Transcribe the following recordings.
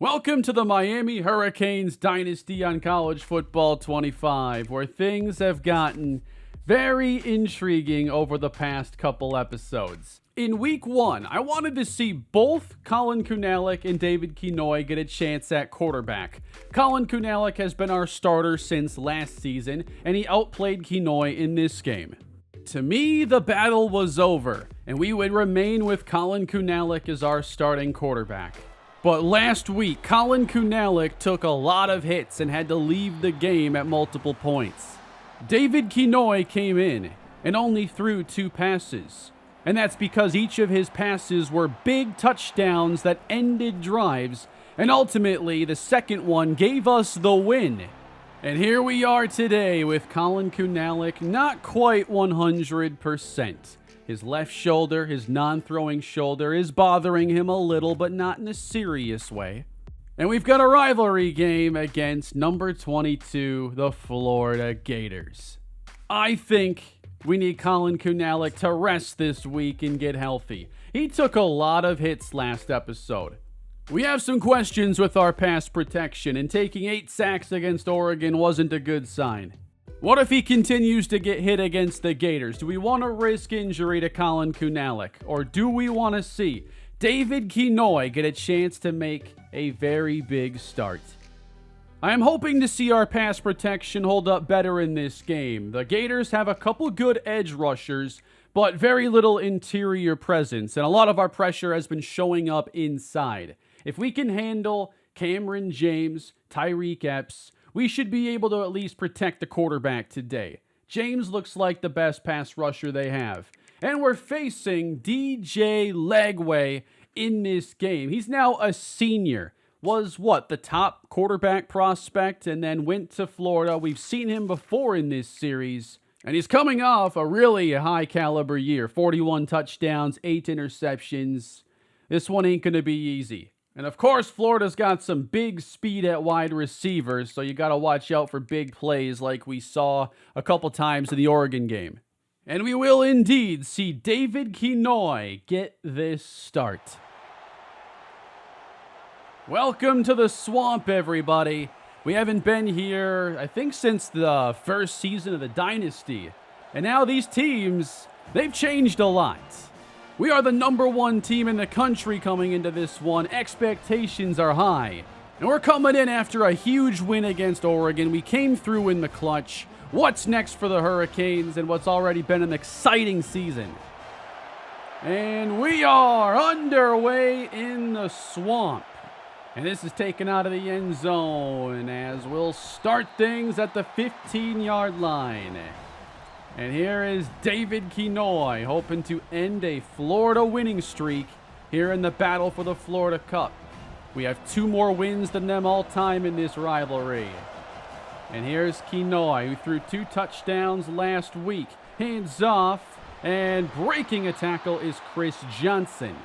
Welcome to the Miami Hurricanes Dynasty on College Football 25, where things have gotten very intriguing over the past couple episodes. In week 1, I wanted to see both Colin Kunalik and David Kinoy get a chance at quarterback. Colin Kunalik has been our starter since last season, and he outplayed Kinoy in this game. To me, the battle was over, and we would remain with Colin Kunalik as our starting quarterback. But last week, Colin Kunalik took a lot of hits and had to leave the game at multiple points. David Kinoy came in and only threw 2 passes. And that's because each of his passes were big touchdowns that ended drives, and ultimately the second one gave us the win. And here we are today with Colin Kunalik not quite 100%. His left shoulder, his non-throwing shoulder, is bothering him a little, but not in a serious way. And we've got a rivalry game against number 22, the Florida Gators. I think we need Colin Kunalik to rest this week and get healthy. He took a lot of hits last episode. We have some questions with our pass protection, and taking 8 sacks against Oregon wasn't a good sign. What if he continues to get hit against the Gators? Do we want to risk injury to Colin Kunalik? Or do we want to see David Kinoy get a chance to make a very big start? I am hoping to see our pass protection hold up better in this game. The Gators have a couple good edge rushers, but very little interior presence, and a lot of our pressure has been showing up inside. If we can handle Cameron James, Tyreek Epps, we should be able to at least protect the quarterback today. James looks like the best pass rusher they have. And we're facing DJ Legway in this game. He's now a senior. Was the top quarterback prospect, and then went to Florida. We've seen him before in this series. And he's coming off a really high caliber year. 41 touchdowns, 8 interceptions. This one ain't going to be easy. And of course, Florida's got some big speed at wide receivers, so you got to watch out for big plays like we saw a couple times in the Oregon game. And we will indeed see David Kinoy get this start. Welcome to the swamp, everybody. We haven't been here, I think, since the first season of the Dynasty. And now these teams, they've changed a lot. We are the number 1 team in the country coming into this one. Expectations are high. And we're coming in after a huge win against Oregon. We came through in the clutch. What's next for the Hurricanes and what's already been an exciting season? And we are underway in the swamp. And this is taken out of the end zone as we'll start things at the 15-yard line. And here is David Kinoy hoping to end a Florida winning streak here in the battle for the Florida Cup. We have 2 more wins than them all time in this rivalry. And here's Kinoy, who threw 2 touchdowns last week. Hands off, and breaking a tackle is Chris Johnson,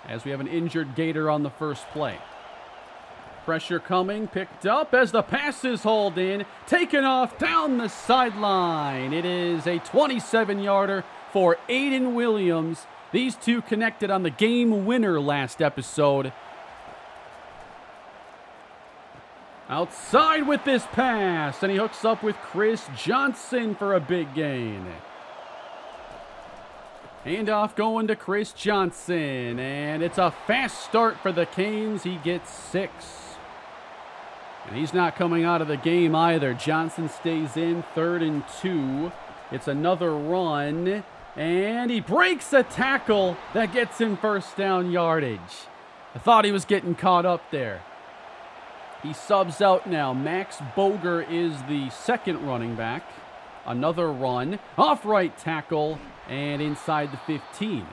as we have an injured Gator on the first play. Pressure coming, picked up as the pass is hauled in, taken off down the sideline. It is a 27-yarder for Aiden Williams. These two connected on the game winner last episode. Outside with this pass, and he hooks up with Chris Johnson for a big gain. Handoff going to Chris Johnson, and it's a fast start for the Canes. He gets 6. And he's not coming out of the game either. Johnson stays in, 3rd and 2. It's another run, and he breaks a tackle that gets him first down yardage. I thought he was getting caught up there. He subs out now. Max Boger is the second running back. Another run, off right tackle, and inside the 15.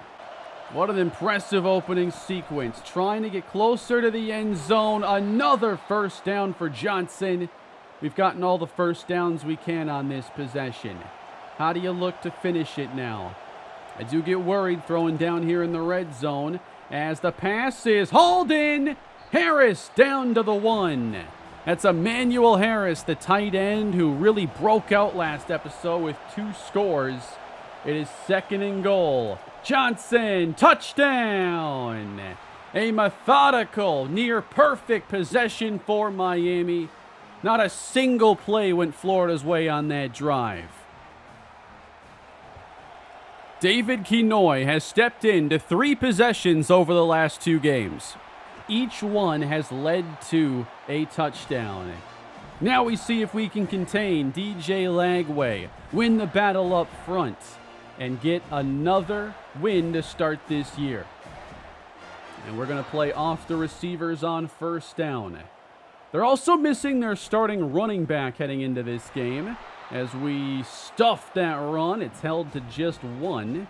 What an impressive opening sequence. Trying to get closer to the end zone. Another first down for Johnson. We've gotten all the first downs we can on this possession. How do you look to finish it now? I do get worried throwing down here in the red zone as the pass is hauled in. Harris down to the 1. That's Emmanuel Harris, the tight end who really broke out last episode with 2 scores. It is 2nd and goal. Johnson, touchdown! A methodical, near-perfect possession for Miami. Not a single play went Florida's way on that drive. David Kinoy has stepped into 3 possessions over the last 2 games. Each one has led to a touchdown. Now we see if we can contain DJ Lagway, win the battle up front, and get another win to start this year. And we're going to play off the receivers on first down. They're also missing their starting running back heading into this game. As we stuff that run, it's held to just 1.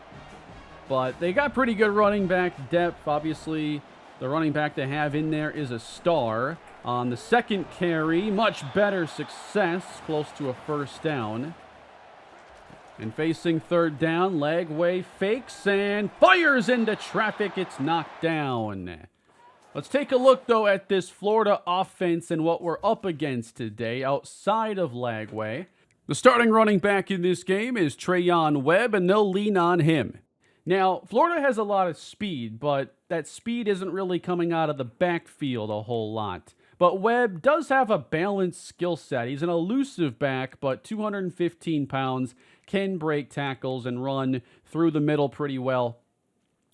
But they got pretty good running back depth. Obviously, the running back they have in there is a star. On the second carry, much better success, close to a first down. And facing third down, Lagway fakes and fires into traffic. It's knocked down. Let's take a look, though, at this Florida offense and what we're up against today outside of Lagway. The starting running back in this game is Trayon Webb, and they'll lean on him. Now, Florida has a lot of speed, but that speed isn't really coming out of the backfield a whole lot. But Webb does have a balanced skill set. He's an elusive back, but 215 pounds, can break tackles and run through the middle pretty well.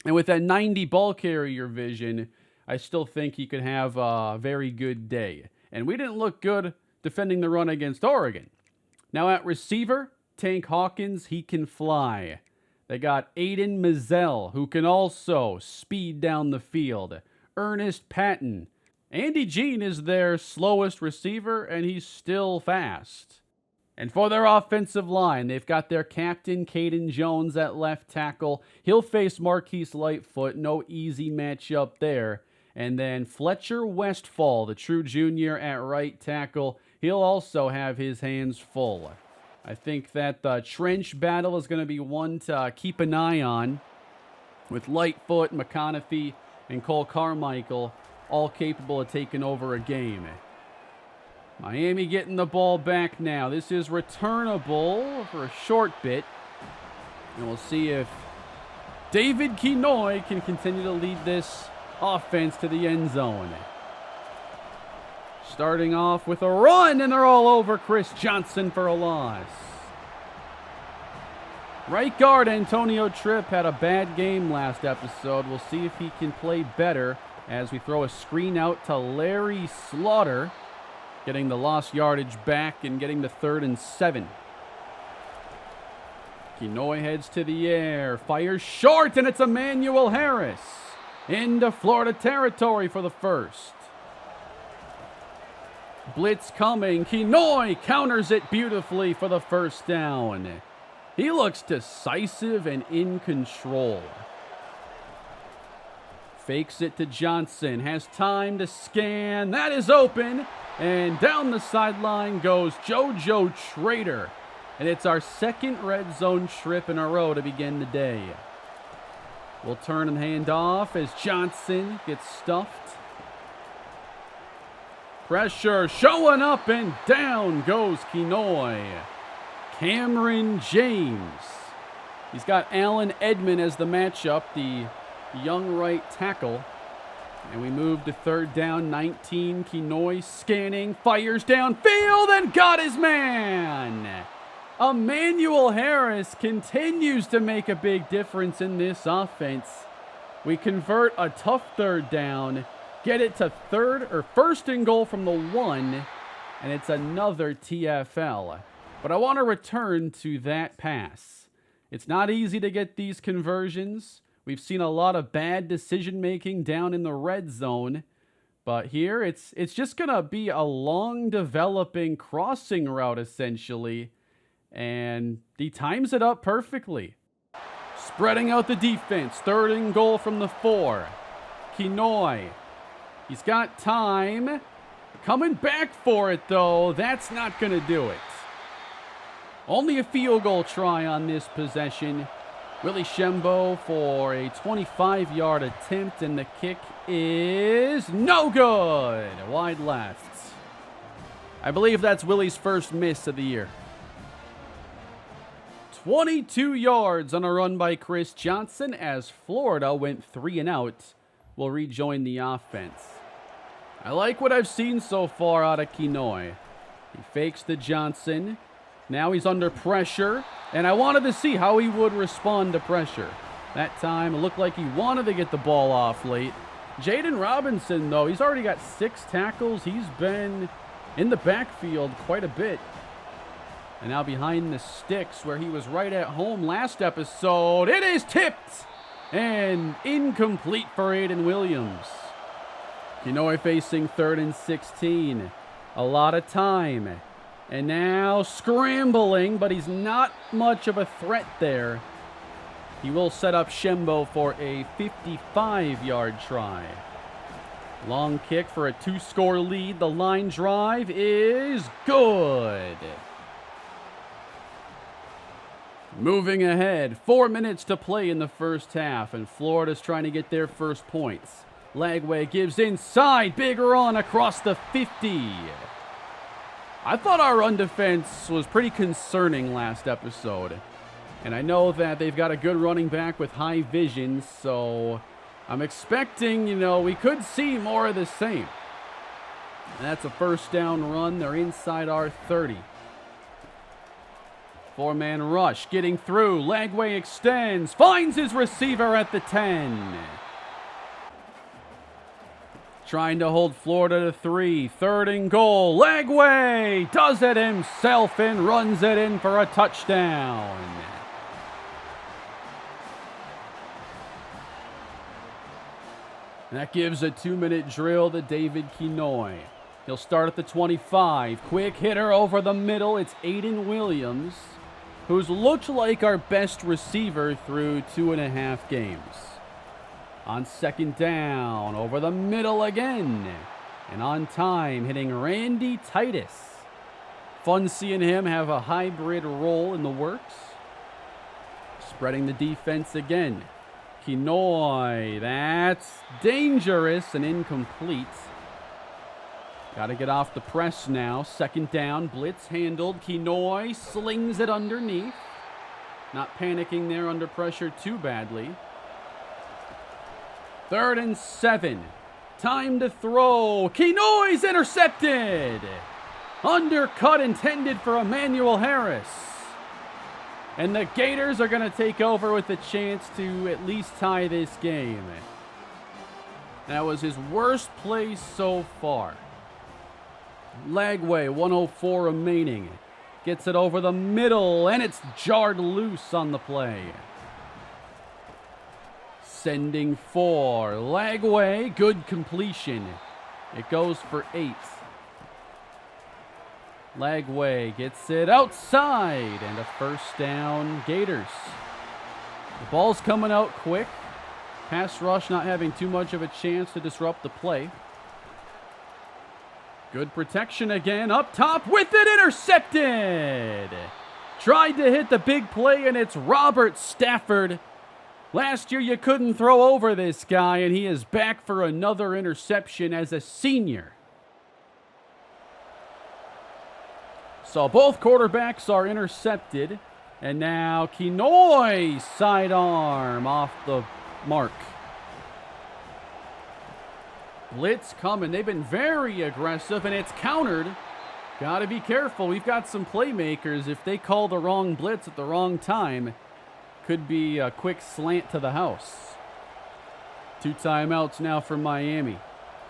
And with that 90 ball carrier vision, I still think he could have a very good day. And we didn't look good defending the run against Oregon. Now at receiver, Tank Hawkins, he can fly. They got Aiden Mizell, who can also speed down the field. Ernest Patton. Andy Jean is their slowest receiver, and he's still fast. And for their offensive line, they've got their captain, Caden Jones, at left tackle. He'll face Marquise Lightfoot. No easy matchup there. And then Fletcher Westfall, the true junior, at right tackle. He'll also have his hands full. I think that the trench battle is going to be one to keep an eye on, with Lightfoot, McConaughey, and Cole Carmichael all capable of taking over a game. Miami getting the ball back now. This is returnable for a short bit. And we'll see if David Kinoy can continue to lead this offense to the end zone. Starting off with a run, and they're all over Chris Johnson for a loss. Right guard Antonio Tripp had a bad game last episode. We'll see if he can play better as we throw a screen out to Larry Slaughter, getting the lost yardage back and getting the 3rd and 7. Kinoy heads to the air, fires short, and it's Emmanuel Harris into Florida territory for the first. Blitz coming. Kinoy counters it beautifully for the first down. He looks decisive and in control. Fakes it to Johnson. Has time to scan. That is open. And down the sideline goes JoJo Trader. And it's our second red zone trip in a row to begin the day. We'll turn and hand off as Johnson gets stuffed. Pressure showing up, and down goes Kinoy. Cameron James. He's got Alan Edmond as the matchup, the young right tackle. And we move to 3rd down, 19. Kinoy scanning, fires downfield, and got his man. Emmanuel Harris continues to make a big difference in this offense. We convert a tough 3rd down, get it to 1st and goal from the 1, and it's another TFL. But I want to return to that pass. It's not easy to get these conversions. We've seen a lot of bad decision-making down in the red zone. But here, it's just going to be a long developing crossing route, essentially. And he times it up perfectly. Spreading out the defense. 3rd and goal from the 4. Kinoy. He's got time. Coming back for it, though. That's not going to do it. Only a field goal try on this possession. Willie Shembo for a 25-yard attempt, and the kick is no good. Wide left. I believe that's Willie's first miss of the year. 22 yards on a run by Chris Johnson as Florida went 3 and out will rejoin the offense. I like what I've seen so far out of Kinoy. He fakes the Johnson. Now he's under pressure, and I wanted to see how he would respond to pressure. That time, it looked like he wanted to get the ball off late. Jaden Robinson, though, he's already got 6 tackles. He's been in the backfield quite a bit. And now behind the sticks, where he was right at home last episode, it is tipped and incomplete for Aiden Williams. Kinoy facing 3rd and 16. A lot of time. And now scrambling, but he's not much of a threat there. He will set up Shembo for a 55-yard try. Long kick for a 2-score lead. The line drive is good. Moving ahead, 4 minutes to play in the first half, and Florida's trying to get their first points. Lagway gives inside, big run across the 50. I thought our run defense was pretty concerning last episode. And I know that they've got a good running back with high vision, so I'm expecting, we could see more of the same. And that's a first down run. They're inside our 30. 4-man rush, getting through. Lagway extends, finds his receiver at the 10. Trying to hold Florida to 3. 3rd and goal. Lagway does it himself and runs it in for a touchdown. And that gives a 2-minute drill to David Kinoy. He'll start at the 25. Quick hitter over the middle. It's Aiden Williams, who's looked like our best receiver through 2.5 games. On 2nd down, over the middle again. And on time, hitting Randy Titus. Fun seeing him have a hybrid role in the works. Spreading the defense again. Kinoy, that's dangerous and incomplete. Got to get off the press now. 2nd down, blitz handled. Kinoy slings it underneath. Not panicking there under pressure too badly. 3rd and 7. Time to throw. Kinoy's intercepted. Undercut intended for Emmanuel Harris. And the Gators are going to take over with a chance to at least tie this game. That was his worst play so far. Lagway, 1:04 remaining. Gets it over the middle, and it's jarred loose on the play. Sending 4. Lagway, good completion. It goes for 8. Lagway gets it outside, and a first down, Gators. The ball's coming out quick. Pass rush not having too much of a chance to disrupt the play. Good protection again, up top with it, intercepted! Tried to hit the big play, and it's Robert Stafford. Last year you couldn't throw over this guy, and he is back for another interception as a senior. So both quarterbacks are intercepted, and now Kinoy sidearm off the mark. Blitz coming. They've been very aggressive, and it's countered. Got to be careful. We've got some playmakers. If they call the wrong blitz at the wrong time, could be a quick slant to the house. 2 timeouts now for Miami.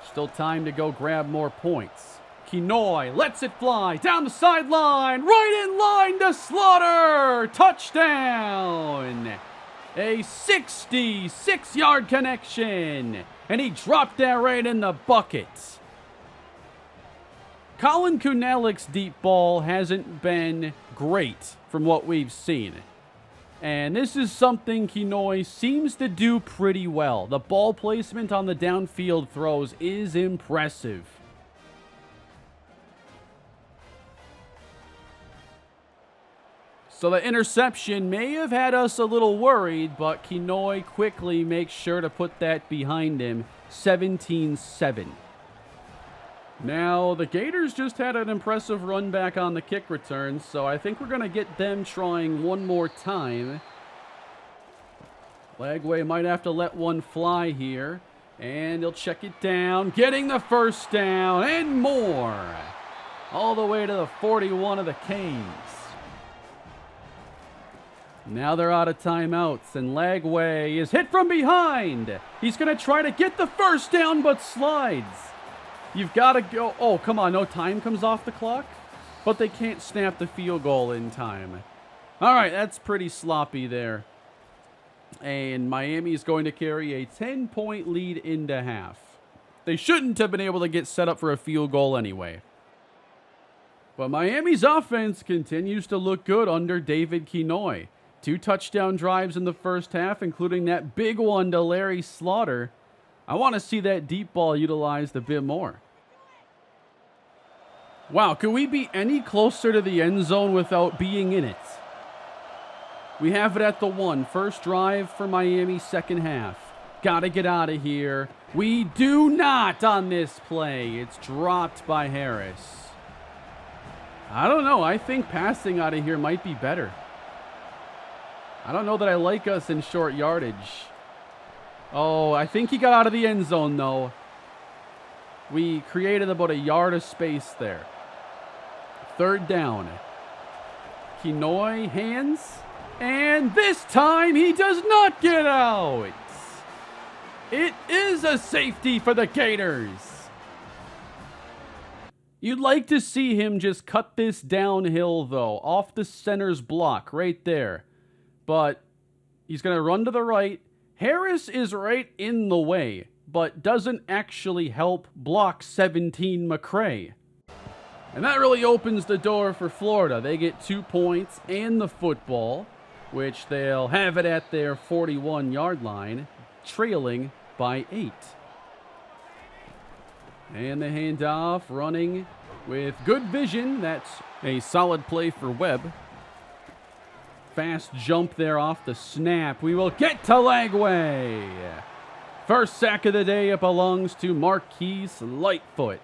Still time to go grab more points. Kinoy lets it fly down the sideline, right in line to Slaughter. Touchdown. A 66-yard connection. And he dropped that right in the bucket. Colin Kunelic's deep ball hasn't been great from what we've seen. And this is something Kinoy seems to do pretty well. The ball placement on the downfield throws is impressive. So the interception may have had us a little worried, but Kinoy quickly makes sure to put that behind him. 17-7. Now, the Gators just had an impressive run back on the kick return, so I think we're going to get them trying one more time. Lagway might have to let one fly here. And he'll check it down, getting the first down and more. All the way to the 41 of the Canes. Now they're out of timeouts, and Lagway is hit from behind. He's going to try to get the first down, but slides. You've got to go. Oh, come on. No time comes off the clock, but they can't snap the field goal in time. All right, that's pretty sloppy there. And Miami is going to carry a 10-point lead into half. They shouldn't have been able to get set up for a field goal anyway. But Miami's offense continues to look good under David Kinoy. 2 touchdown drives in the first half, including that big one to Larry Slaughter. I want to see that deep ball utilized a bit more. Wow, can we be any closer to the end zone without being in it? We have it at the 1. First drive for Miami, second half. Got to get out of here. We do not on this play. It's dropped by Harris. I don't know. I think passing out of here might be better. I don't know that I like us in short yardage. Oh, I think he got out of the end zone, though. We created about a yard of space there. Third down. Kinoy hands. And this time he does not get out. It is a safety for the Gators. You'd like to see him just cut this downhill, though, off the center's block right there. But he's going to run to the right. Harris is right in the way, but doesn't actually help block 17 McCray. And that really opens the door for Florida. They get 2 points and the football, which they'll have it at their 41-yard line, trailing by 8. And the handoff running with good vision. That's a solid play for Webb. Fast jump there off the snap. We will get to Lagway. First sack of the day, it belongs to Marquise Lightfoot.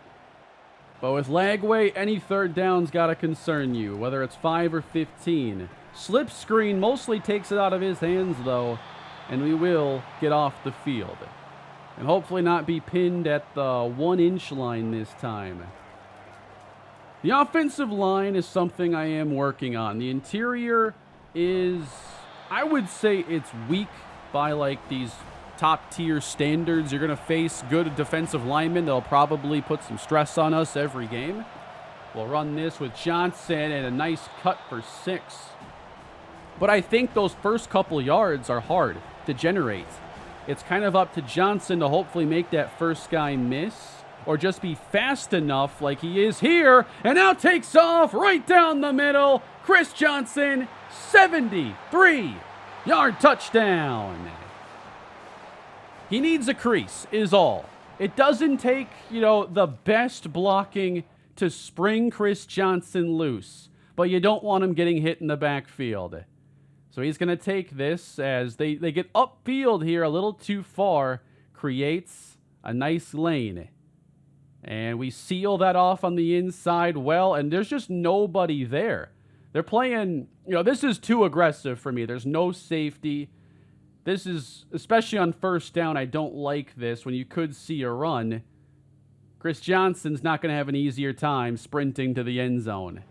But with Lagway, any third down's got to concern you, whether it's 5 or 15. Slip screen mostly takes it out of his hands, though, and we will get off the field. And hopefully not be pinned at the 1-inch line this time. The offensive line is something I am working on. The interior is, I would say it's weak by like these top tier standards. You're going to face good defensive linemen. They'll probably put some stress on us every game. We'll run this with Johnson and a nice cut for 6. But I think those first couple yards are hard to generate. It's kind of up to Johnson to hopefully make that first guy miss or just be fast enough like he is here, and now takes off right down the middle. Chris Johnson, 73-yard touchdown. He needs a crease is all. It doesn't take, the best blocking to spring Chris Johnson loose, but you don't want him getting hit in the backfield. So he's going to take this as they get upfield here a little too far, creates a nice lane. And we seal that off on the inside well, and there's just nobody there. They're playing, this is too aggressive for me. There's no safety. This is, especially on first down, I don't like this when you could see a run. Chris Johnson's not going to have an easier time sprinting to the end zone.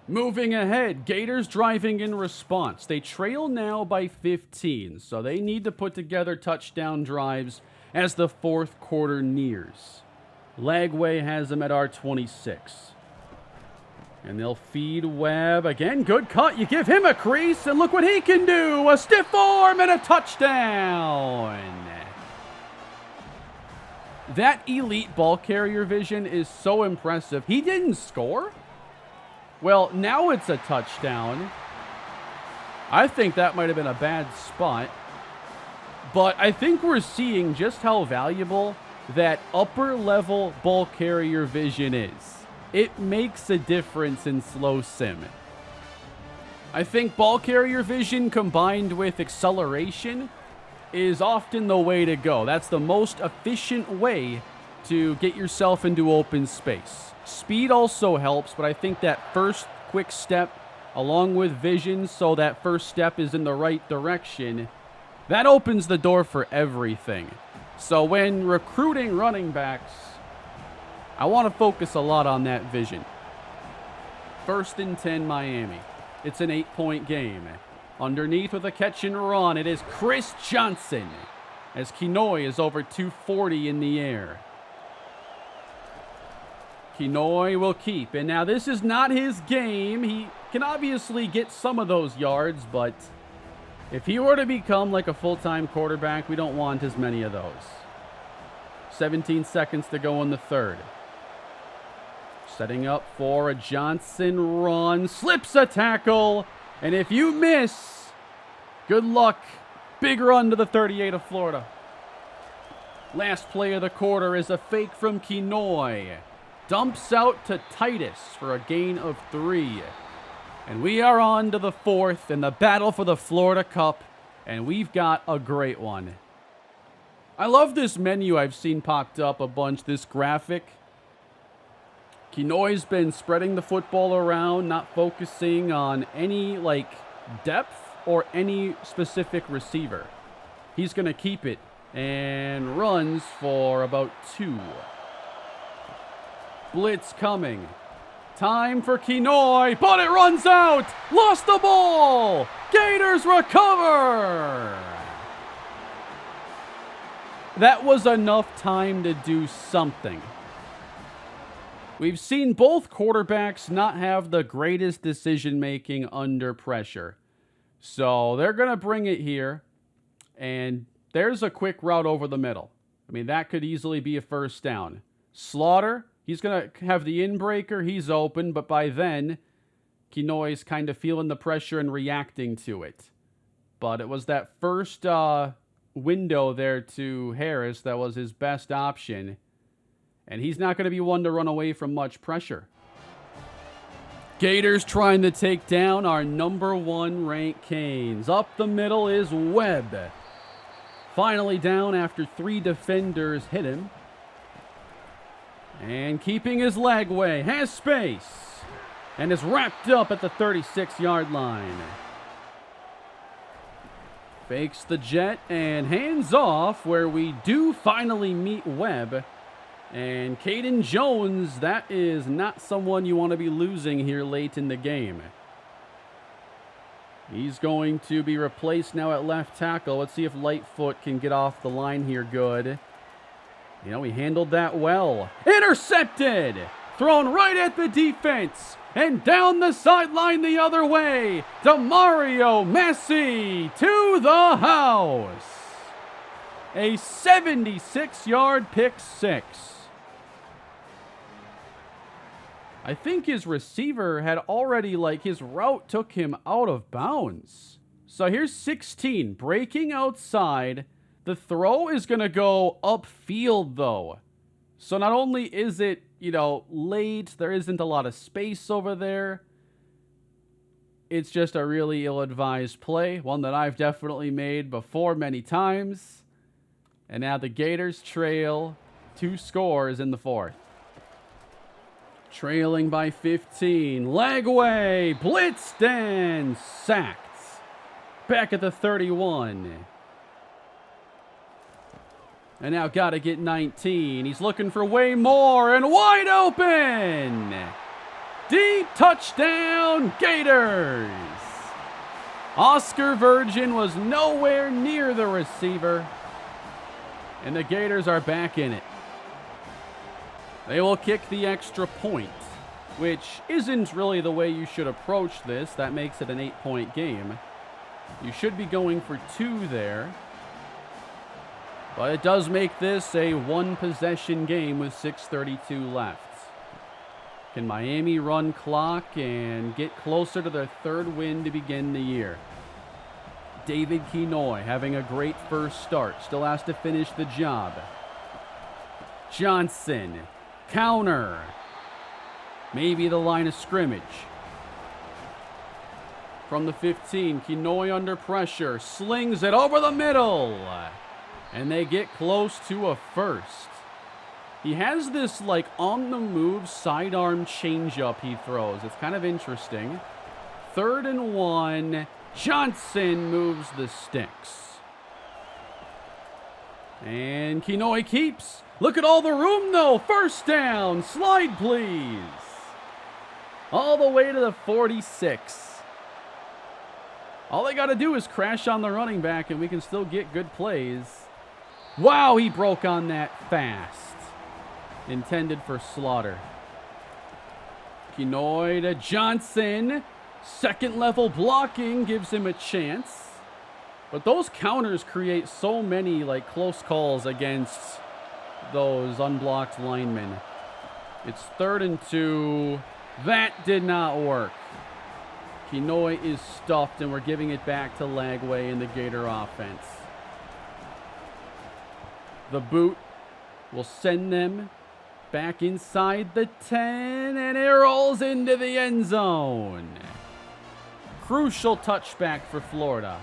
Moving ahead, Gators driving in response. They trail now by 15, so they need to put together touchdown drives as the fourth quarter nears. Lagway has them at our 26. And they'll feed Webb. Again, good cut. You give him a crease, and look what he can do. A stiff arm and a touchdown. That elite ball carrier vision is so impressive. He didn't score? Well, now it's a touchdown. I think that might have been a bad spot. But I think we're seeing just how valuable that upper-level ball carrier vision is. It makes a difference in slow sim. I think ball carrier vision combined with acceleration is often the way to go. That's the most efficient way to get yourself into open space. Speed also helps, but I think that first quick step along with vision, so that first step is in the right direction, that opens the door for everything. So when recruiting running backs, I want to focus a lot on that vision. 1st and 10 Miami. It's an 8-point game. Underneath with a catch and run, it is Chris Johnson, as Kinoy is over 240 in the air. Kinoy will keep, and now this is not his game. He can obviously get some of those yards, but if he were to become like a full-time quarterback, we don't want as many of those. 17 seconds to go in the third. Setting up for a Johnson run. Slips a tackle. And if you miss, good luck. Big run to the 38 of Florida. Last play of the quarter is a fake from Kinoy. Dumps out to Titus for a gain of 3. And we are on to the 4th in the battle for the Florida Cup. And we've got a great one. I love this menu I've seen popped up a bunch, this graphic. Kinoy's been spreading the football around, not focusing on any, depth or any specific receiver. He's going to keep it and runs for about 2. Blitz coming. Time for Kinoy, but it runs out! Lost the ball! Gators recover! That was enough time to do something. We've seen both quarterbacks not have the greatest decision-making under pressure. So they're going to bring it here, and there's a quick route over the middle. I mean, that could easily be a first down. Slaughter, he's going to have the in-breaker. He's open, but by then, Kinoy's kind of feeling the pressure and reacting to it. But it was that first window there to Harris that was his best option. And he's not going to be one to run away from much pressure. Gators trying to take down our number 1 ranked Canes. Up the middle is Webb. Finally down after 3 defenders hit him. And keeping his leg way, has space. And is wrapped up at the 36-yard line. Fakes the jet and hands off where we do finally meet Webb. And Caden Jones, that is not someone you want to be losing here late in the game. He's going to be replaced now at left tackle. Let's see if Lightfoot can get off the line here good. You know, he handled that well. Intercepted! Thrown right at the defense. And down the sideline the other way. Demario Massey to the house. A 76-yard pick six. I think his receiver had already, his route took him out of bounds. So here's 16, breaking outside. The throw is going to go upfield, though. So not only is it, late, there isn't a lot of space over there. It's just a really ill-advised play, one that I've definitely made before many times. And now the Gators trail 2 scores in the 4th. Trailing by 15. Lagway blitzed and sacked. Back at the 31. And now got to get 19. He's looking for way more and wide open. Deep touchdown, Gators. Oscar Virgin was nowhere near the receiver. And the Gators are back in it. They will kick the extra point, which isn't really the way you should approach this. That makes it an 8-point game. You should be going for 2 there. But it does make this a 1-possession game with 6:32 left. Can Miami run clock and get closer to their 3rd win to begin the year? David Kinoy having a great first start. Still has to finish the job. Johnson. Counter. Maybe the line of scrimmage. From the 15, Kinoy under pressure. Slings it over the middle. And they get close to a first. He has this on-the-move sidearm changeup he throws. It's kind of interesting. 3rd and 1. Johnson moves the sticks. And Kinoy keeps. Look at all the room, though. First down. Slide, please. All the way to the 46. All they got to do is crash on the running back, and we can still get good plays. Wow, he broke on that fast. Intended for Slaughter. Kinoy to Johnson. Second level blocking gives him a chance. But those counters create so many close calls against those unblocked linemen. It's 3rd and 2. That did not work. Kinoy is stuffed, and we're giving it back to Lagway in the Gator offense. The boot will send them back inside the 10, and it rolls into the end zone. Crucial touchback for Florida.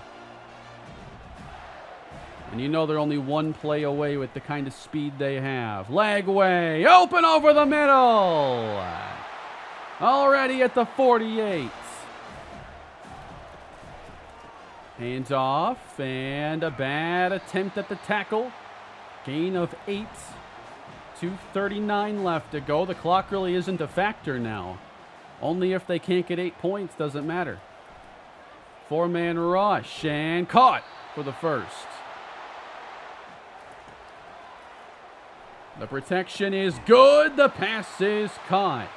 And you know they're only one play away with the kind of speed they have. Lagway, open over the middle. Already at the 48. Hands off, and a bad attempt at the tackle. Gain of 8. 2:39 left to go. The clock really isn't a factor now. Only if they can't get 8 points, doesn't matter. 4-man rush, and caught for the first. The protection is good. The pass is caught.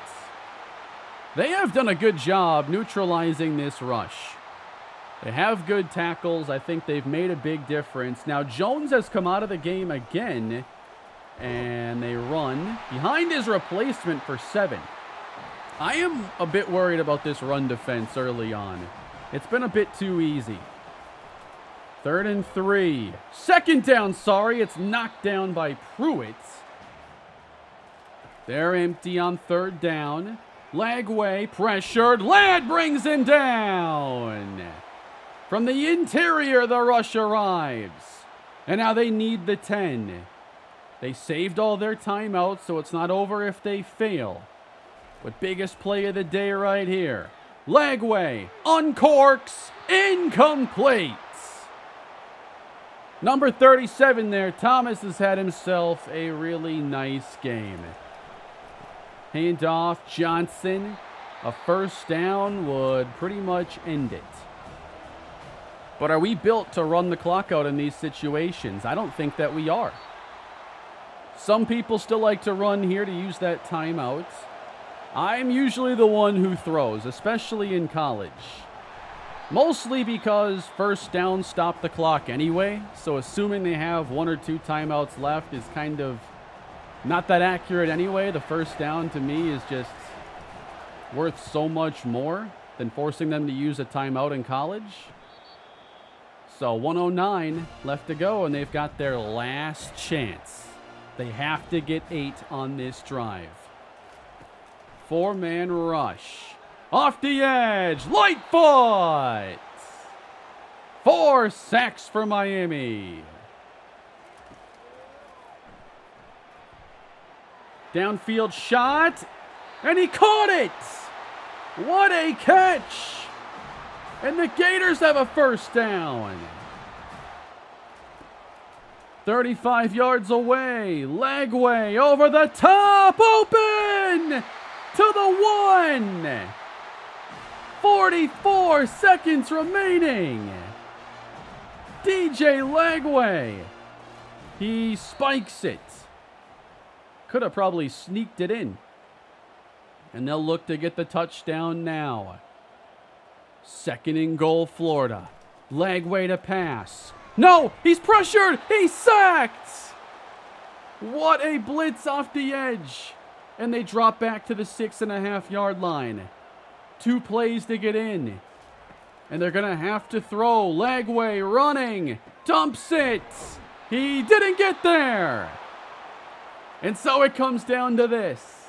They have done a good job neutralizing this rush. They have good tackles. I think they've made a big difference. Now, Jones has come out of the game again, and they run behind his replacement for 7. I am a bit worried about this run defense early on. It's been a bit too easy. 3rd and 3. Second down, sorry. It's knocked down by Pruitt. They're empty on 3rd down. Lagway pressured. Ladd brings him down. From the interior, the rush arrives. And now they need the 10. They saved all their timeouts, so it's not over if they fail. But biggest play of the day right here. Lagway uncorks, incomplete. Number 37 there, Thomas has had himself a really nice game. Hand off, Johnson. A first down would pretty much end it. But are we built to run the clock out in these situations? I don't think that we are. Some people still like to run here to use that timeout. I'm usually the one who throws, especially in college. Mostly because first down stopped the clock anyway, so assuming they have 1 or 2 timeouts left is kind of not that accurate anyway. The first down to me is just worth so much more than forcing them to use a timeout in college. So 1:09 left to go, and they've got their last chance. They have to get 8 on this drive. 4-man rush. Off the edge. Lightfoot. 4 sacks for Miami. Downfield shot. And he caught it. What a catch. And the Gators have a first down. 35 yards away. Lagway over the top. Open to the 1. 44 seconds remaining. DJ Lagway. He spikes it. Could have probably sneaked it in. And they'll look to get the touchdown now. 2nd and goal, Florida. Lagway to pass. No, he's pressured. He's sacked. What a blitz off the edge. And they drop back to the 6.5-yard line. 2 plays to get in. And they're going to have to throw. Lagway running. Dumps it. He didn't get there. And so it comes down to this.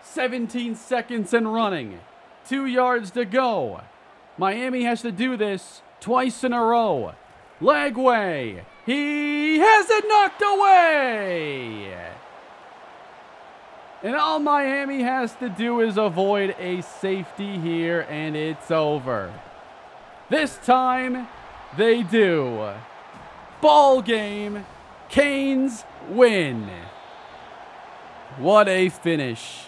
17 seconds and running. 2 yards to go. Miami has to do this twice in a row. Lagway. He has it knocked away. And all Miami has to do is avoid a safety here, and it's over. This time, they do. Ball game Canes win. What a finish.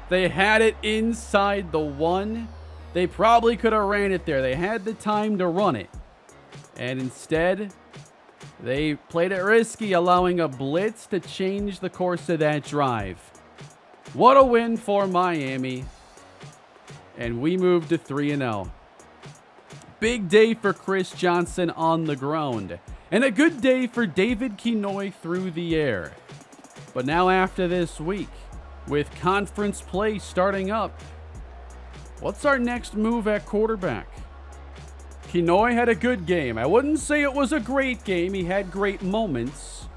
They had it inside the 1. They probably could have ran it there. They had the time to run it. And instead, they played it risky, allowing a blitz to change the course of that drive. What a win for Miami. And we moved to 3-0. Big day for Chris Johnson on the ground. And a good day for David Kinoy through the air. But now after this week, with conference play starting up, what's our next move at quarterback? Kinoy had a good game. I wouldn't say it was a great game. He had great moments,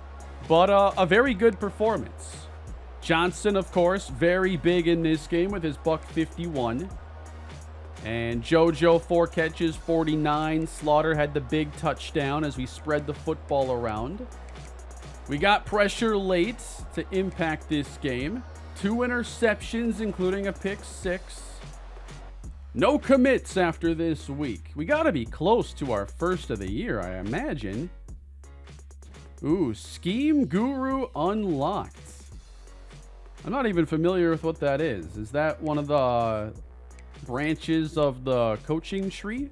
but a very good performance. Johnson, of course, very big in this game with his $151. And JoJo, 4 catches, 49. Slaughter had the big touchdown as we spread the football around. We got pressure late to impact this game. 2 interceptions, including a pick 6. No commits after this week. We got to be close to our first of the year, I imagine. Ooh, Scheme Guru unlocked. I'm not even familiar with what that is. Is that one of the branches of the coaching tree?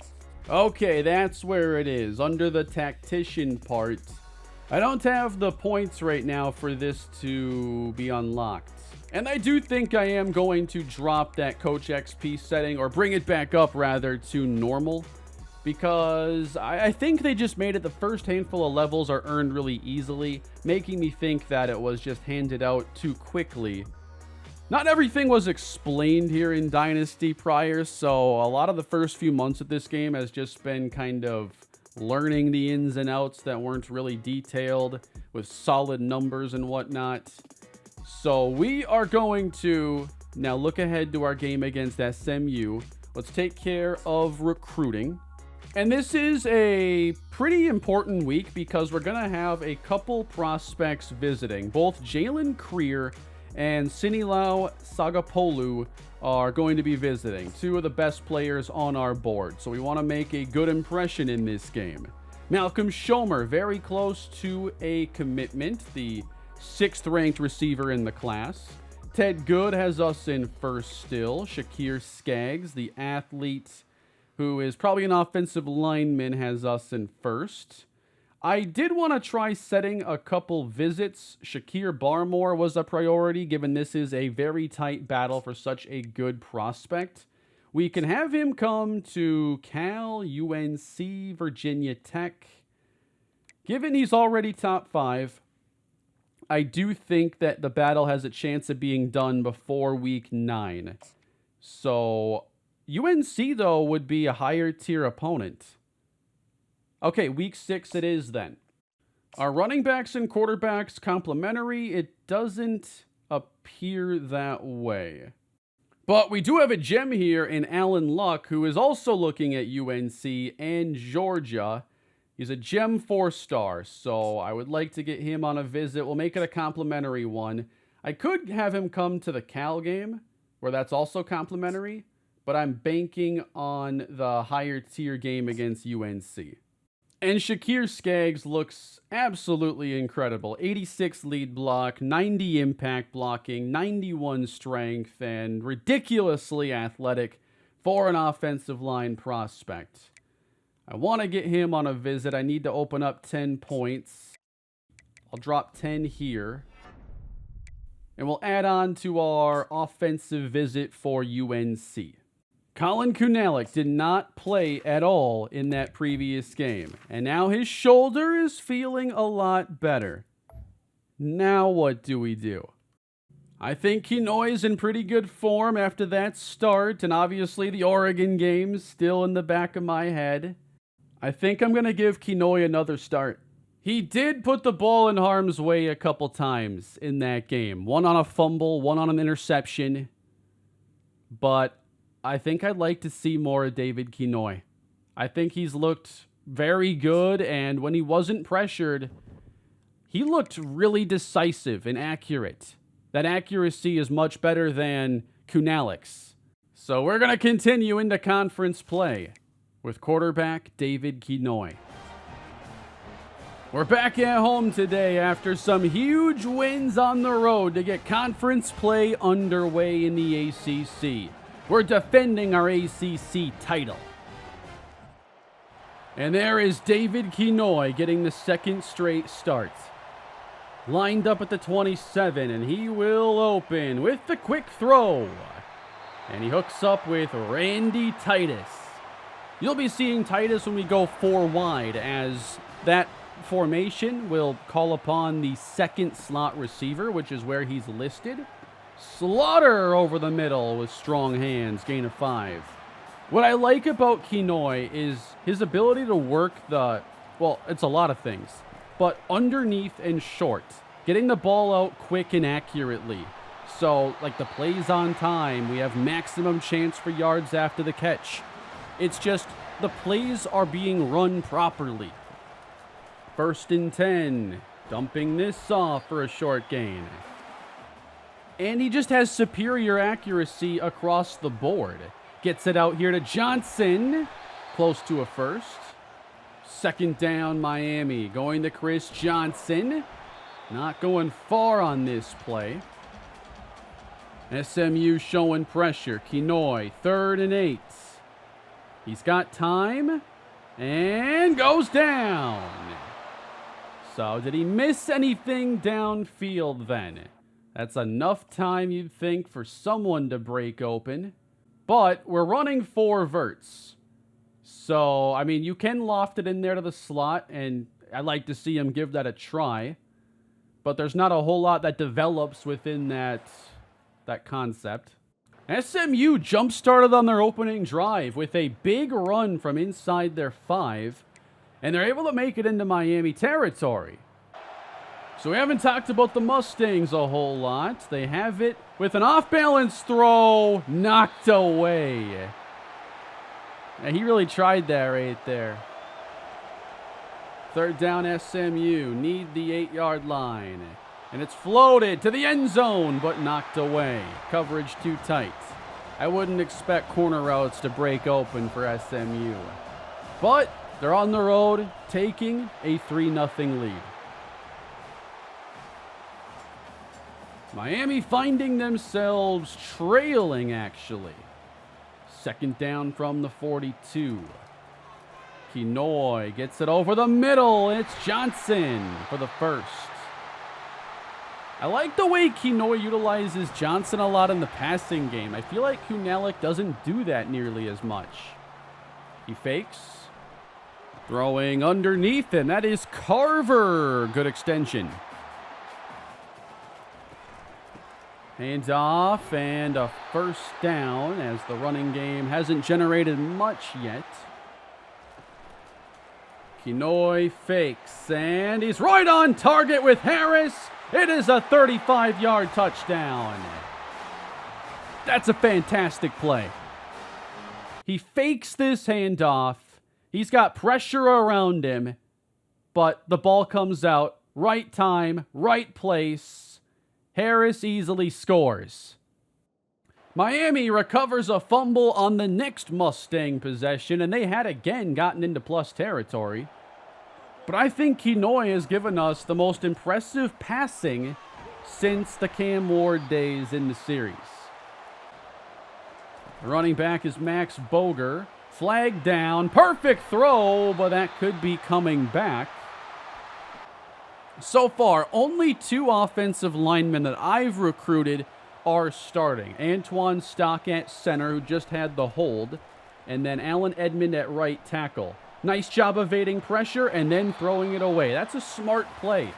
Okay, that's where it is, under the tactician part. I don't have the points right now for this to be unlocked. And I do think I am going to drop that Coach XP setting, or bring it back up rather, to normal. Because I think they just made it the first handful of levels are earned really easily, making me think that it was just handed out too quickly. Not everything was explained here in Dynasty prior, so a lot of the first few months of this game has just been kind of learning the ins and outs that weren't really detailed with solid numbers and whatnot. So we are going to now look ahead to our game against SMU. Let's take care of recruiting. And this is a pretty important week because we're going to have a couple prospects visiting. Both Jalen Creer and Sinilau Sagapolu are going to be visiting. 2 of the best players on our board. So we want to make a good impression in this game. Malcolm Schomer, very close to a commitment. The 6th ranked receiver in the class. Ted Good has us in first still. Shakir Skaggs, the athlete who is probably an offensive lineman, has us in first. I did want to try setting a couple visits. Shakir Barmore was a priority, given this is a very tight battle for such a good prospect. We can have him come to Cal, UNC, Virginia Tech. Given he's already top 5, I do think that the battle has a chance of being done before week 9. So UNC, though, would be a higher tier opponent. Okay, week 6 it is then. Our running backs and quarterbacks complementary? It doesn't appear that way. But we do have a gem here in Alan Luck, who is also looking at UNC and Georgia. He's a gem 4-star, so I would like to get him on a visit. We'll make it a complimentary one. I could have him come to the Cal game, where that's also complimentary, but I'm banking on the higher tier game against UNC. And Shakir Skaggs looks absolutely incredible. 86 lead block, 90 impact blocking, 91 strength, and ridiculously athletic for an offensive line prospect. I want to get him on a visit. I need to open up 10 points. I'll drop 10 here. And we'll add on to our offensive visit for UNC. Colin Kunalik did not play at all in that previous game. And now his shoulder is feeling a lot better. Now what do we do? I think Kinoy's in pretty good form after that start. And obviously the Oregon game's still in the back of my head. I think I'm going to give Kinoy another start. He did put the ball in harm's way a couple times in that game. One on a fumble, one on an interception. But I think I'd like to see more of David Kinoy. I think he's looked very good, and when he wasn't pressured, he looked really decisive and accurate. That accuracy is much better than Kunalik's. So we're going to continue into conference play with quarterback David Kinoy. We're back at home today after some huge wins on the road to get conference play underway in the ACC. We're defending our ACC title. And there is David Kinoy getting the second straight start. Lined up at the 27, and he will open with the quick throw. And he hooks up with Randy Titus. You'll be seeing Titus when we go 4 wide, as that formation will call upon the second slot receiver, which is where he's listed. Slaughter over the middle with strong hands, gain of 5. What I like about Kinoy is his ability to work it's a lot of things, but underneath and short, getting the ball out quick and accurately. So, like the plays on time, we have maximum chance for yards after the catch. It's just the plays are being run properly. 1st and 10, dumping this off for a short gain. And he just has superior accuracy across the board. Gets it out here to Johnson, close to a first. 2nd down, Miami, going to Chris Johnson. Not going far on this play. SMU showing pressure. Kinoy, 3rd and 8. He's got time and goes down. So did he miss anything downfield then? That's enough time, you'd think, for someone to break open. But we're running 4 verts. So, I mean, you can loft it in there to the slot, and I'd like to see him give that a try. But there's not a whole lot that develops within that concept. SMU jump-started on their opening drive with a big run from inside their 5, and they're able to make it into Miami territory. So we haven't talked about the Mustangs a whole lot. They have it with an off-balance throw, knocked away. And he really tried that right there. 3rd down SMU, need the 8-yard line. And it's floated to the end zone, but knocked away. Coverage too tight. I wouldn't expect corner routes to break open for SMU. But they're on the road, taking a 3-0 lead. Miami finding themselves trailing, actually. 2nd down from the 42. Kinoy gets it over the middle. It's Johnson for the first. I like the way Kinoy utilizes Johnson a lot in the passing game. I feel like Kunalik doesn't do that nearly as much. He fakes. Throwing underneath, and that is Carver. Good extension. Hands off, and a 1st down as the running game hasn't generated much yet. Kinoy fakes, and he's right on target with Harris. It is a 35-yard touchdown. That's a fantastic play. He fakes this handoff. He's got pressure around him, but the ball comes out. Right time, right place. Harris easily scores. Miami recovers a fumble on the next Mustang possession, and they had again gotten into plus territory. But I think Kinoy has given us the most impressive passing since the Cam Ward days in the series. The running back is Max Boger. Flag down. Perfect throw, but that could be coming back. So far, only 2 offensive linemen that I've recruited are starting. Antoine Stock at center, who just had the hold, and then Alan Edmond at right tackle. Nice job evading pressure and then throwing it away. That's a smart play.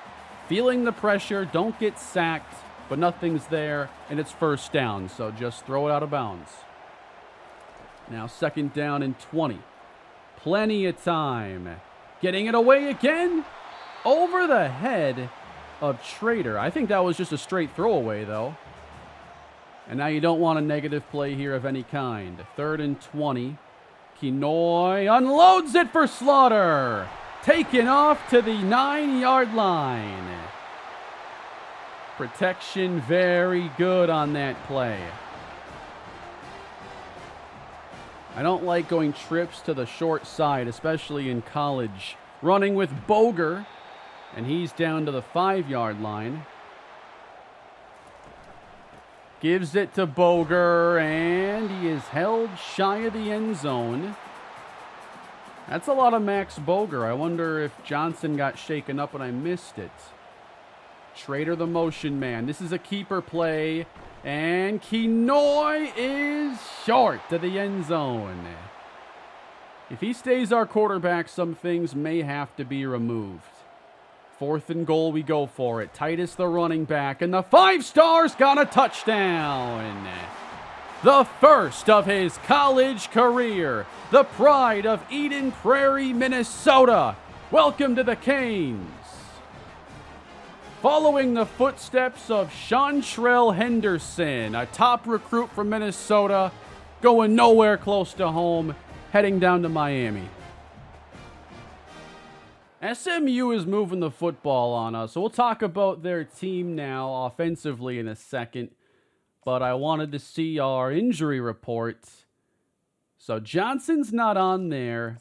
Feeling the pressure, don't get sacked, but nothing's there, and it's 1st down, so just throw it out of bounds. Now 2nd down and 20. Plenty of time. Getting it away again. Over the head of Trader. I think that was just a straight throwaway, though. And now you don't want a negative play here of any kind. 3rd and 20. Kinoy unloads it for Slaughter. Taken off to the 9-yard line. Protection very good on that play. I don't like going trips to the short side, especially in college. Running with Boger. And he's down to the 5-yard line. Gives it to Boger, and he is held shy of the end zone. That's a lot of Max Boger. I wonder if Johnson got shaken up and I missed it. Schrader, the motion man. This is a keeper play, and Kenoy is short to the end zone. If he stays our quarterback, some things may have to be removed. 4th and goal, we go for it. Titus, the running back, and the 5-star's got a touchdown. The first of his college career. The pride of Eden Prairie, Minnesota. Welcome to the Canes. Following the footsteps of Shantrell Henderson, a top recruit from Minnesota, going nowhere close to home, heading down to Miami. SMU is moving the football on us, so we'll talk about their team now offensively in a second. But I wanted to see our injury report. So Johnson's not on there,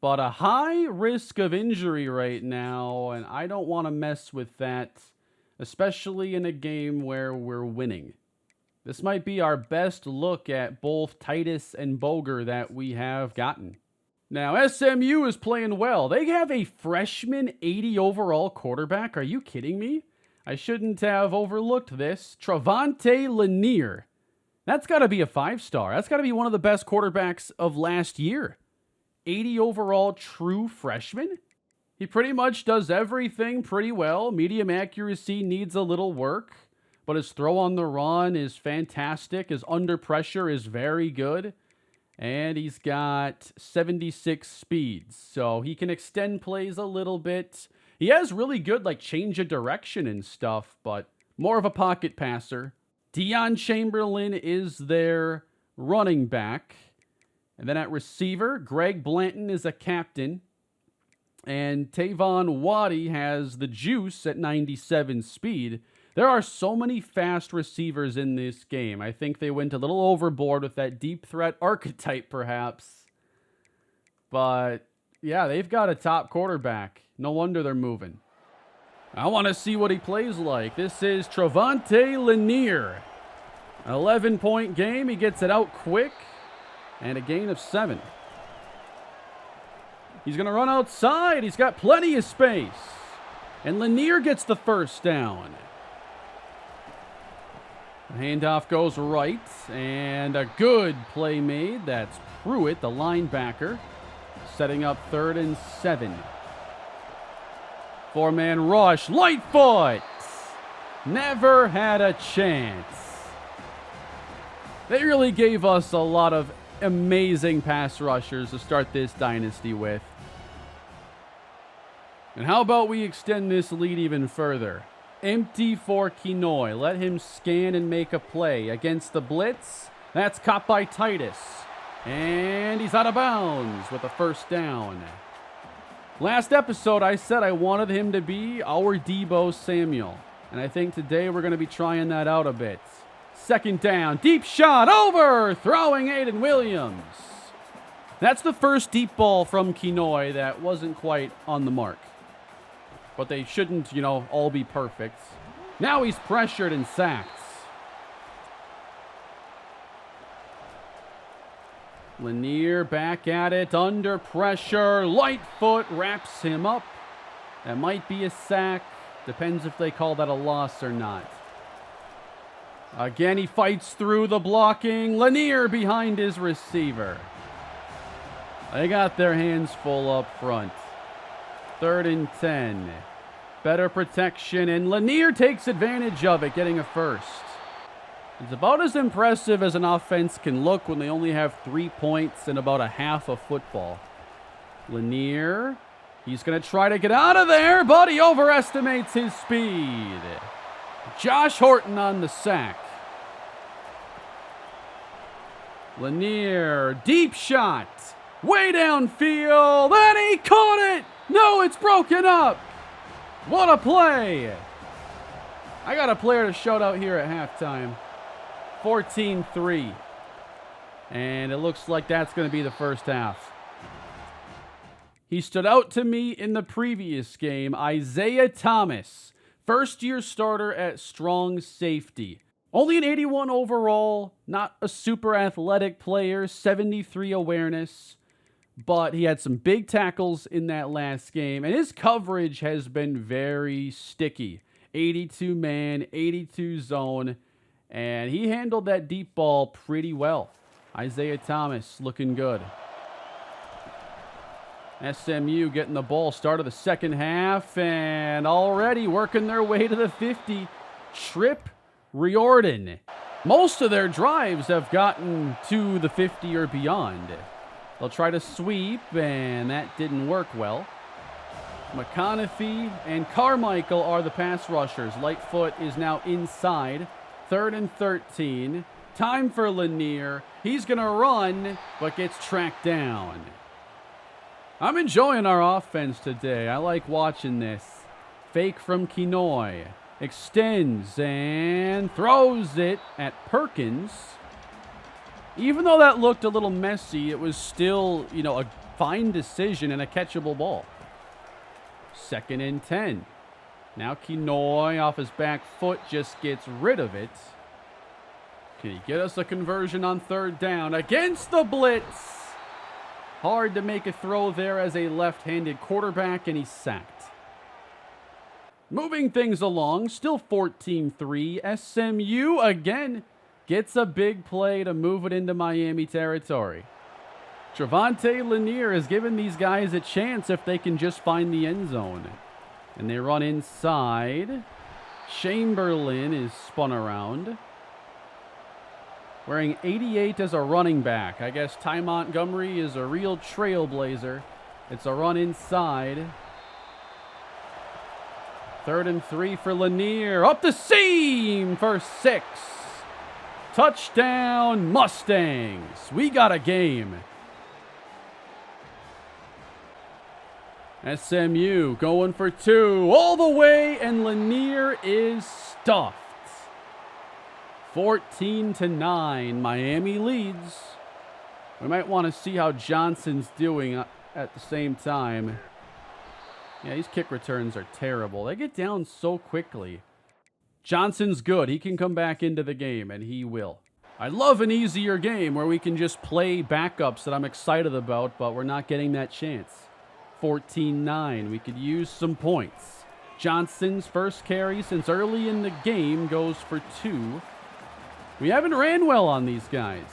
but a high risk of injury right now, and I don't want to mess with that, especially in a game where we're winning. This might be our best look at both Titus and Boger that we have gotten. Now, SMU is playing well. They have a freshman 80 overall quarterback. Are you kidding me? I shouldn't have overlooked this. Travante Lanier. That's got to be a 5-star. That's got to be one of the best quarterbacks of last year. 80 overall true freshman. He pretty much does everything pretty well. Medium accuracy needs a little work, but his throw on the run is fantastic. His under pressure is very good. And he's got 76 speeds, so he can extend plays a little bit. He has really good, change of direction and stuff, but more of a pocket passer. Deion Chamberlain is their running back. And then at receiver, Greg Blanton is a captain. And Tavon Waddy has the juice at 97 speed. There are so many fast receivers in this game. I think they went a little overboard with that deep threat archetype, perhaps. But, yeah, they've got a top quarterback. No wonder they're moving. I want to see what he plays like. This is Travante Lanier. An 11-point game. He gets it out quick. And a gain of 7. He's going to run outside. He's got plenty of space. And Lanier gets the first down. The handoff goes right, and a good play made. That's Pruitt, the linebacker, setting up 3rd and 7. 4-man rush, Lightfoot. Never had a chance. They really gave us a lot of amazing pass rushers to start this dynasty with. And how about we extend this lead even further? Empty for Kenoy. Let him scan and make a play against the blitz. That's caught by Titus. And he's out of bounds with a first down. Last episode, I said I wanted him to be our Deebo Samuel. And I think today we're going to be trying that out a bit. 2nd down. Deep shot over. Throwing Aiden Williams. That's the first deep ball from Kenoy that wasn't quite on the mark. But they shouldn't, all be perfect. Now he's pressured and sacked. Lanier back at it, under pressure. Lightfoot wraps him up. That might be a sack. Depends if they call that a loss or not. Again, he fights through the blocking. Lanier behind his receiver. They got their hands full up front. 3rd and 10. Better protection, and Lanier takes advantage of it, getting a first. It's about as impressive as an offense can look when they only have 3 points and about a half of football. Lanier, he's going to try to get out of there, but he overestimates his speed. Josh Horton on the sack. Lanier, deep shot. Way downfield, and he caught it! No, it's broken up! What a play! I got a player to shout out here at halftime. 14-3. And it looks like that's going to be the first half. He stood out to me in the previous game. Isaiah Thomas, first-year starter at strong safety. Only an 81 overall, not a super athletic player, 73 awareness, but he had some big tackles in that last game, and his coverage has been very sticky. 82 man, 82 zone, and he handled that deep ball pretty well. Isaiah Thomas looking good. SMU getting the ball, start of the second half, and already working their way to the 50. Trip Riordan. Most of their drives have gotten to the 50 or beyond. They'll try to sweep, and that didn't work well. McConaughey and Carmichael are the pass rushers. Lightfoot is now inside. 3rd and 13. Time for Lanier. He's going to run, but gets tracked down. I'm enjoying our offense today. I like watching this. Fake from Kenoy. Extends and throws it at Perkins. Even though that looked a little messy, it was still, a fine decision and a catchable ball. 2nd and 10. Now Kenoy off his back foot just gets rid of it. Can he get us a conversion on 3rd down against the blitz? Hard to make a throw there as a left-handed quarterback, and he's sacked. Moving things along, still 14-3. SMU again gets a big play to move it into Miami territory. Trevante Lanier has given these guys a chance if they can just find the end zone. And they run inside. Chamberlain is spun around. Wearing 88 as a running back. I guess Ty Montgomery is a real trailblazer. It's a run inside. 3rd and 3 for Lanier. Up the seam for 6. Touchdown Mustangs. We got a game. SMU going for 2 all the way, and Lanier is stuffed. 14-9, Miami leads. We might want to see how Johnson's doing at the same time. Yeah, these kick returns are terrible. They get down so quickly. Johnson's good. He can come back into the game, and he will. I love an easier game where we can just play backups that I'm excited about, but we're not getting that chance. 14-9. We could use some points. Johnson's first carry since early in the game goes for 2. We haven't ran well on these guys.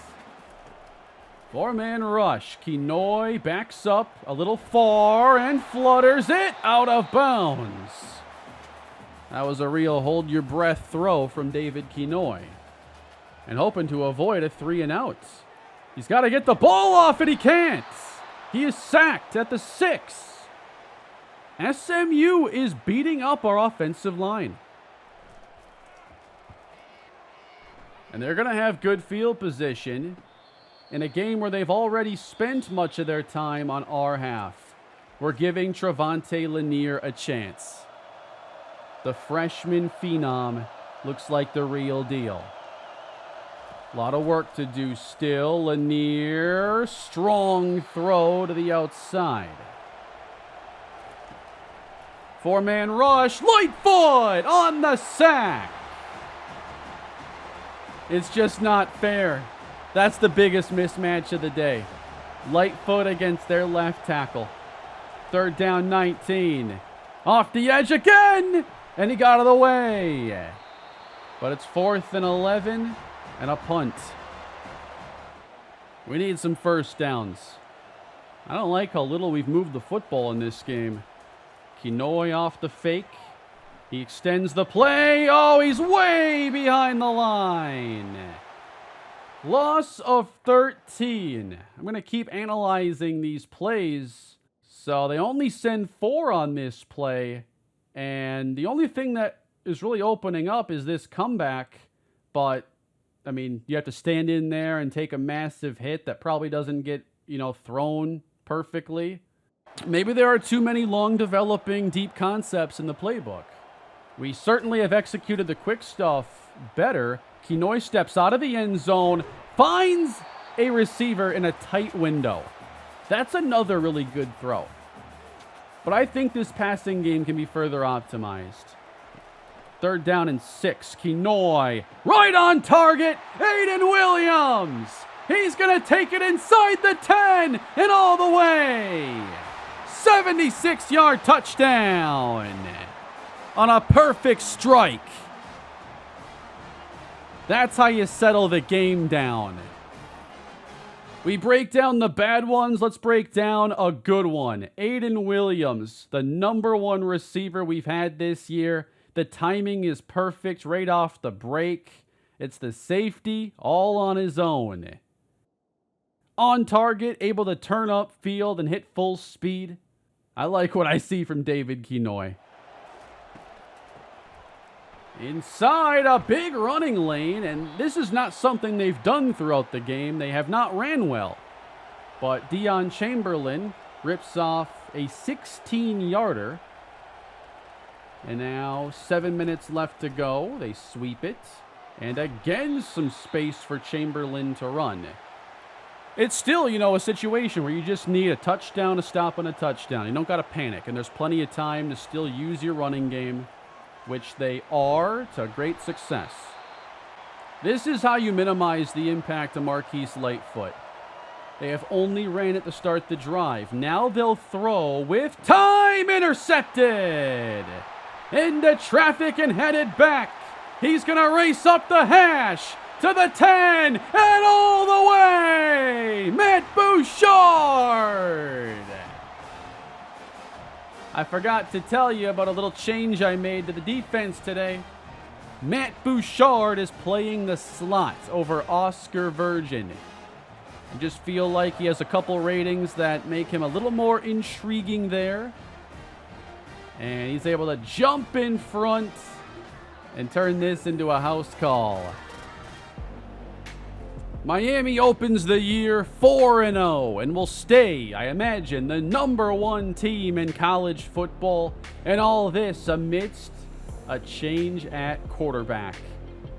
4-man rush. Kenoy backs up a little far and flutters it out of bounds. That was a real hold-your-breath throw from David Kenoy. And hoping to avoid a 3-and-out. He's got to get the ball off, and he can't. He is sacked at the 6. SMU is beating up our offensive line. And they're going to have good field position in a game where they've already spent much of their time on our half. We're giving Trevante Lanier a chance. The freshman phenom looks like the real deal. A lot of work to do still. Lanier, strong throw to the outside. 4-man rush. Lightfoot on the sack. It's just not fair. That's the biggest mismatch of the day. Lightfoot against their left tackle. 3rd down, 19. Off the edge again, and he got out of the way. But it's 4th and 11 and a punt. We need some first downs. I don't like how little we've moved the football in this game. Kenoy off the fake. He extends the play. Oh, he's way behind the line. Loss of 13. I'm going to keep analyzing these plays. So they only send 4 on this play. And the only thing that is really opening up is this comeback. But, I mean, you have to stand in there and take a massive hit that probably doesn't get, thrown perfectly. Maybe there are too many long developing deep concepts in the playbook. We certainly have executed the quick stuff better. Kenoy steps out of the end zone, finds a receiver in a tight window. That's another really good throw. But I think this passing game can be further optimized. 3rd down and 6. Kenoy, right on target. Aiden Williams. He's going to take it inside the 10 and all the way. 76-yard touchdown on a perfect strike. That's how you settle the game down. We break down the bad ones. Let's break down a good one. Aiden Williams, the number 1 receiver we've had this year. The timing is perfect right off the break. It's the safety all on his own. On target, able to turn up field and hit full speed. I like what I see from David Kenoy. Inside a big running lane, and this is not something they've done throughout the game. They have not ran well. But Deion Chamberlain rips off a 16-yarder. And now 7 minutes left to go. They sweep it. And again, some space for Chamberlain to run. It's still, a situation where you just need a touchdown to stop on a touchdown. You don't got to panic, and there's plenty of time to still use your running game, which they are to great success. This is how you minimize the impact of Marquise Lightfoot. They have only ran it to start the drive. Now they'll throw with time. Intercepted. Into traffic and headed back. He's going to race up the hash to the 10 and all the way. Matt Bouchard. I forgot to tell you about a little change I made to the defense today. Matt Bouchard is playing the slot over Oscar Virgin. I just feel like he has a couple ratings that make him a little more intriguing there. And he's able to jump in front and turn this into a house call. Miami opens the year 4-0 and will stay, I imagine, the number 1 team in college football. And all this amidst a change at quarterback.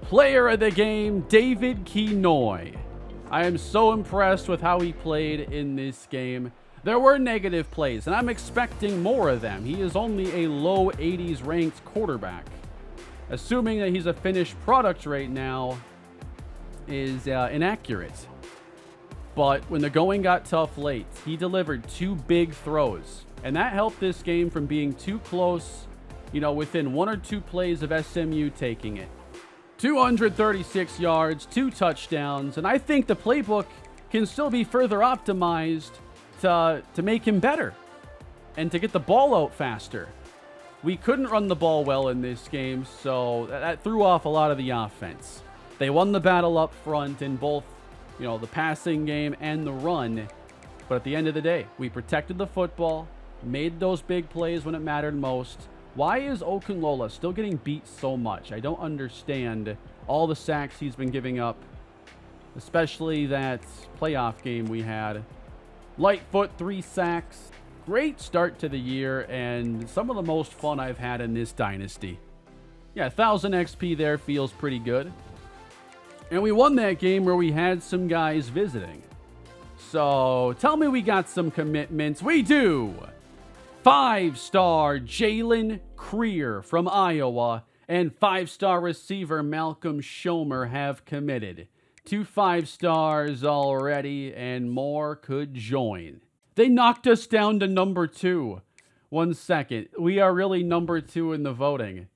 Player of the game, David Kenoy. I am so impressed with how he played in this game. There were negative plays, and I'm expecting more of them. He is only a low 80s ranked quarterback. Assuming that he's a finished product right now is inaccurate. But when the going got tough late, he delivered 2 big throws. And that helped this game from being too close, within 1 or 2 plays of SMU taking it. 236 yards, 2 touchdowns, and I think the playbook can still be further optimized to make him better and to get the ball out faster. We couldn't run the ball well in this game, so that threw off a lot of the offense. They won the battle up front in both, the passing game and the run. But at the end of the day, we protected the football, made those big plays when it mattered most. Why is Okunlola still getting beat so much? I don't understand all the sacks he's been giving up, especially that playoff game we had. Lightfoot, 3 sacks. Great start to the year, and some of the most fun I've had in this dynasty. Yeah, 1,000 XP there feels pretty good. And we won that game where we had some guys visiting. So tell me we got some commitments. We do. 5-star Jalen Creer from Iowa and 5-star receiver Malcolm Schomer have committed. 2 5-stars already, and more could join. They knocked us down to number 2. 1 second. We are really number 2 in the voting.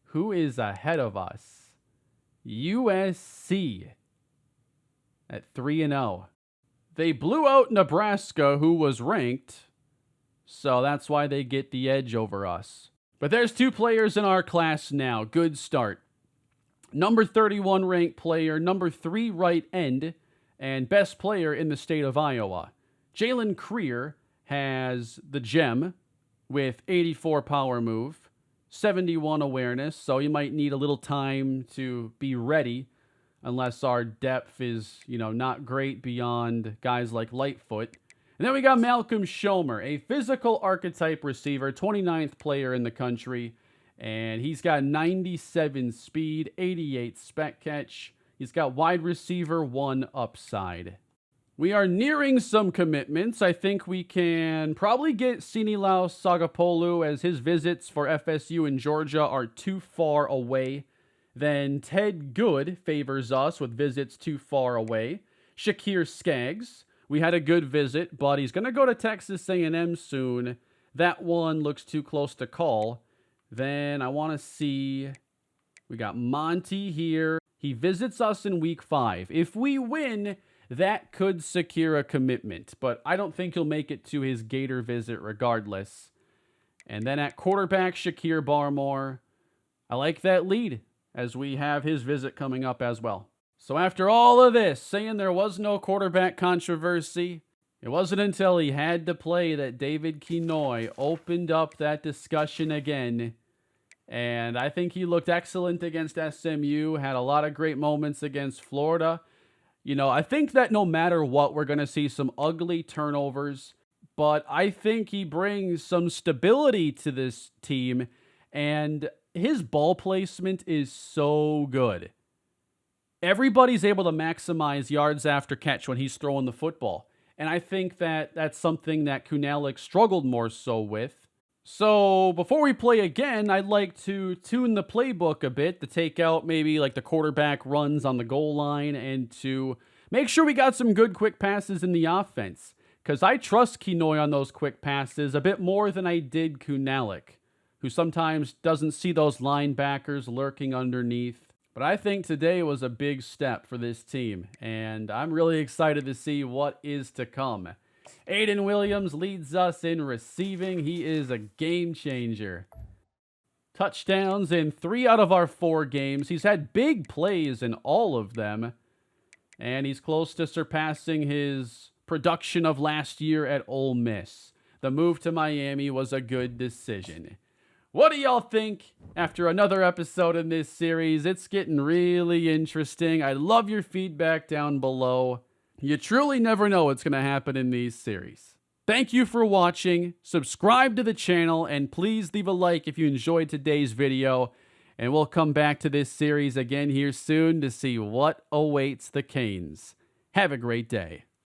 Who is ahead of us? USC at 3-0. They blew out Nebraska, who was ranked, so that's why they get the edge over us. But there's 2 players in our class now. Good start. Number 31 ranked player, number 3 right end, and best player in the state of Iowa. Jalen Creer has the gem with 84 power move, 71 awareness, so you might need a little time to be ready unless our depth is, not great beyond guys like Lightfoot. And then we got Malcolm Schomer, a physical archetype receiver, 29th player in the country, and he's got 97 speed, 88 spec catch. He's got wide receiver 1 upside. We are nearing some commitments. I think we can probably get Sinilaos Sagapolu, as his visits for FSU and Georgia are too far away. Then Ted Good favors us with visits too far away. Shakir Skaggs, we had a good visit, but he's going to go to Texas A&M soon. That one looks too close to call. Then I want to see, we got Monty here. He visits us in week 5. If we win, that could secure a commitment, but I don't think he'll make it to his Gator visit regardless. And then at quarterback, Shakir Barmore. I like that lead, as we have his visit coming up as well. So after all of this, saying there was no quarterback controversy, it wasn't until he had to play that David Kinoy opened up that discussion again. And I think he looked excellent against SMU, had a lot of great moments against Florida. You know, I think that no matter what, we're going to see some ugly turnovers, but I think he brings some stability to this team, and his ball placement is so good. Everybody's able to maximize yards after catch when he's throwing the football, and I think that that's something that Kunalik struggled more so with. So before we play again, I'd like to tune the playbook a bit to take out maybe like the quarterback runs on the goal line and to make sure we got some good quick passes in the offense. Because I trust Kinoy on those quick passes a bit more than I did Kunalik, who sometimes doesn't see those linebackers lurking underneath. But I think today was a big step for this team, and I'm really excited to see what is to come. Aiden Williams leads us in receiving. He is a game changer. Touchdowns in 3 out of our 4 games. He's had big plays in all of them. And he's close to surpassing his production of last year at Ole Miss. The move to Miami was a good decision. What do y'all think after another episode in this series? It's getting really interesting. I love your feedback down below. You truly never know what's going to happen in these series. Thank you for watching. Subscribe to the channel, and please leave a like if you enjoyed today's video. And we'll come back to this series again here soon to see what awaits the Canes. Have a great day.